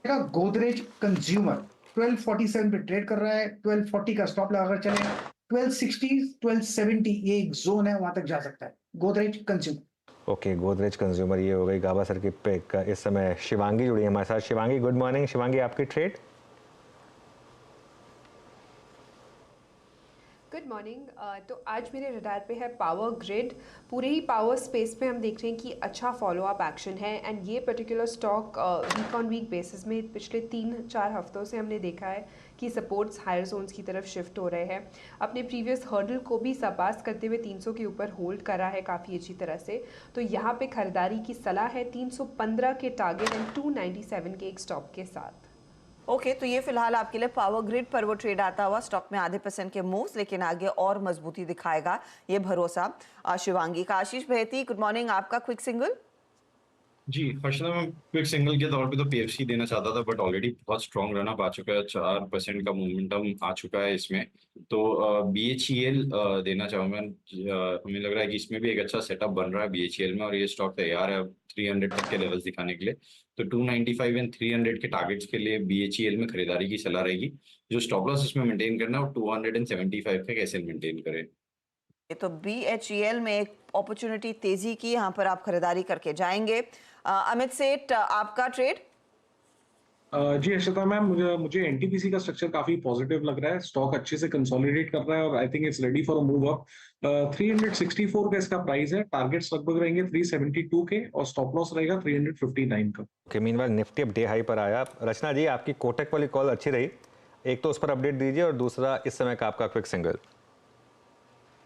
Godrej consumer 1247 पे trade कर रहा है, 1240 का स्टॉप लगाकर चले, 1260 1270 ये एक जोन है, वहां तक जा सकता है Godrej consumer. Okay, Godrej consumer ये हो गई गाबा सर की पिक। इस समय शिवांगी जुड़ी है हमारे साथ। Shivangi good morning. शिवांगी आपकी ट्रेड? Good morning. तो आज मेरे रडार पे है पावर ग्रिड। पूरे ही पावर स्पेस पे हम देख रहे हैं कि अच्छा फॉलो अप एक्शन है एंड ये particular stock week on week basis में पिछले 3-4 हफ्तों से हमने देखा है कि सपोर्ट्स हायर जोन्स की तरफ शिफ्ट हो रहे हैं। अपने प्रीवियस हर्डल को भी सरपास करते हुए 300 के ऊपर होल्ड करा है काफ़ी अच्छी तरह से। तो यहाँ पे खरीदारी की सलाह है 315 के टारगेट एंड 297 के एक स्टॉप के साथ। ओके, तो ये फिलहाल आपके लिए पावर ग्रिड पर वो ट्रेड आता हुआ स्टॉक में आधे % के मूव्स, लेकिन आगे और मजबूती दिखाएगा ये भरोसा शिवांगी का। आशीष बहेती गुड मॉर्निंग, आपका क्विक सिंगल? जी, हर्षदा मैं क्विक सिंगल के तौर पे तो पीएफसी देना चाहता था, बट ऑलरेडी बहुत स्ट्रॉन्ग रन अप आ चुका है, 4% का मोमेंटम आ चुका है इसमें। तो बीएचईएल देना चाहूंगा। हमें लग रहा है कि इसमें भी एक अच्छा सेटअप बन रहा है बीएचईएल में, और ये स्टॉक तैयार है 300 तक के लेवल्स दिखाने के लिए। तो 295 एंड 300 के टारगेट्स के लिए बीएचईएल में खरीदारी की सलाह रहेगी। जो स्टॉप लॉस इसमें मेंटेन करना है और 275 पे कैसे मेंटेन करें। तो बीएचईएल में एक अपॉर्चुनिटी तेजी की, यहाँ पर आप खरीदारी करके जाएंगे। अमित सेठ आपका ट्रेड? जी हर्षिता मैम, मुझे एनटीपीसी का स्ट्रक्चर काफी पॉजिटिव लग रहा है। स्टॉक अच्छे से कंसोलिडेट कर रहा है और I think it's ready for a move up. 364 का इसका प्राइस है, टारगेट्स लगभग रहेंगे 372 के और स्टॉप लॉस रहेगा 359 का। ओके, मीनवाइल निफ्टी अब डे हाई पर आया। रचना जी आपकी कोटक वाली कॉल अच्छी रही, एक तो उस पर अपडेट दीजिए और दूसरा इस समय का आपका क्विक सिंगल।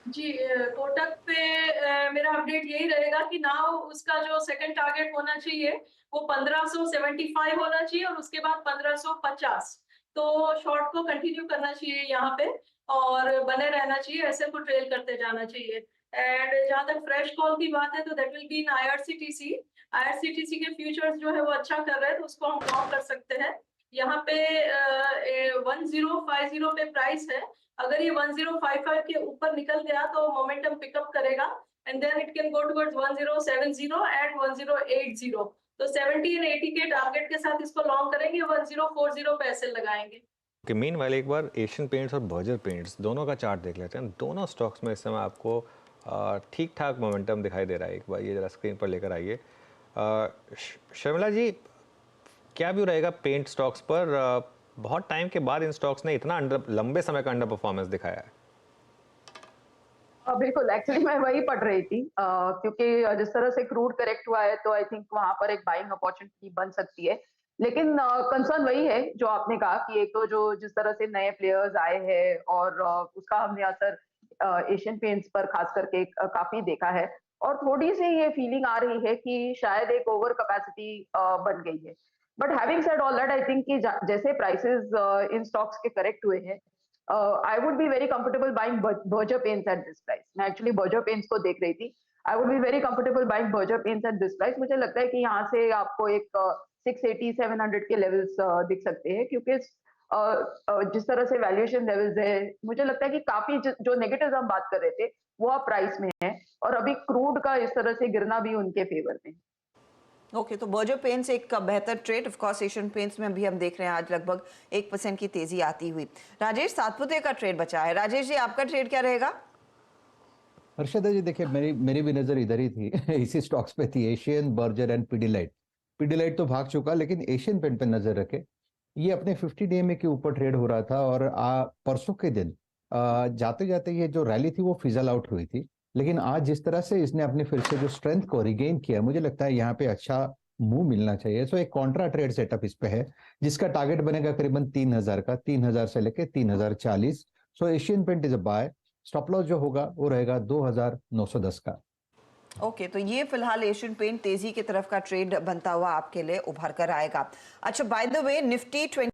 जी, कोटक पे मेरा अपडेट यही रहेगा कि नाउ उसका जो सेकंड टारगेट होना चाहिए वो 1575 होना चाहिए और उसके बाद 1550। तो शॉर्ट को कंटिन्यू करना चाहिए यहाँ पे और बने रहना चाहिए, ऐसे को ट्रेल करते जाना चाहिए। एंड जहाँ तक फ्रेश कॉल की बात है तो that will be in IRCTC. IRCTC के फ्यूचर्स जो है वो अच्छा कर रहे हैं, तो उसको हम लॉन्ग कर सकते हैं। यहाँ पे 1050 पे प्राइस है। अगर ये 1055 के ऊपर निकल गया तो मोमेंटम पिकअप करेगा and then it can go towards 1070 and 1080। तो 70 एंड 80 के टारगेट के साथ इसको लॉन्ग करेंगे, 1040 पे एसएल लगाएंगे। कि मीनवाइल एक बार एशियन पेंट्स और बर्जर पेंट्स दोनों का चार्ट देख लेते हैं। दोनों स्टॉक्स में इस समय आपको ठीक ठाक मोमेंटम दिखाई दे रहा है। एक बार ये जरा स्क्रीन पर लेकर आइए। शर्मिला जी, क्या व्यू रहेगा पेंट स्टॉक्स पर? बहुत टाइम के बाद इन स्टॉक्स ने इतना लंबे समय का अंडर परफॉर्मेंस दिखाया है। बिल्कुल, एक्चुअली मैं वही पढ़ रही थी क्योंकि जिस तरह से क्रूड करेक्ट हुआ है तो आई थिंक वहां पर एक बाइंग अपॉर्चुनिटी बन सकती है। लेकिन कंसर्न वही है जो आपने कहा कि एक तो जो जिस तरह से नए प्लेयर्स आए हैं और उसका हमने असर एशियन पेंट्स पर खास करके काफी देखा है और थोड़ी सी ये फीलिंग आ रही है कि शायद एक ओवर कैपेसिटी बन गई है। But having said all that, I think कि जैसे प्राइसेस इन स्टॉक्स के करेक्ट हुए हैं, I would be very comfortable buying Berger paints at this price. मैं एक्चुअली बर्जर पेंट्स को देख रही थी। I would be very comfortable buying Berger paints at this price. मुझे लगता है कि यहाँ से आपको एक 680 700 के लेवल्स दिख सकते हैं, क्योंकि जिस तरह से वैल्यूएशन लेवल्स है, मुझे लगता है कि काफी जो नेगेटिव हम बात कर रहे थे वो अब प्राइस में है और अभी क्रूड का इस तरह से गिरना भी उनके फेवर में है। ओके, तो बर्जर पेंट्स एक बेहतर trade. Of course Asian paints में भी हम देख रहे हैं आज लगभग 1% की तेजी आती हुई। राजेश सातपुते का ट्रेड बचा है। राजेश जी आपका ट्रेड क्या रहेगा? हर्षदा जी देखिए, मेरी भी नजर इधर ही थी इसी स्टॉक्स पे थी, Asian, Berger and Pidilite. Pidilite तो भाग चुका, लेकिन एशियन पेंट पे नजर रखे। ये अपने 50 DMA के ऊपर ट्रेड हो रहा था और परसों के दिन जाते जाते ये जो रैली थी वो फिजल आउट हुई थी। लेकिन आज जिस तरह से इसने अपने फिर से जो स्ट्रेंथ को रिगेन किया, मुझे लगता है यहाँ पे अच्छा मूव मिलना चाहिए। सो एक कॉन्ट्रा ट्रेड सेटअप इस पे है, जिसका टारगेट बनेगा करीबन 3000 का, 3000 से लेके 3040। So Asian paint is a buy. Stop loss जो होगा वो रहेगा 2910 का। ओके, तो ये फिलहाल एशियन पेंट तेजी की तरफ का ट्रेड बनता हुआ आपके लिए उभर कर आएगा। अच्छा, बाय द वे निफ्टी 20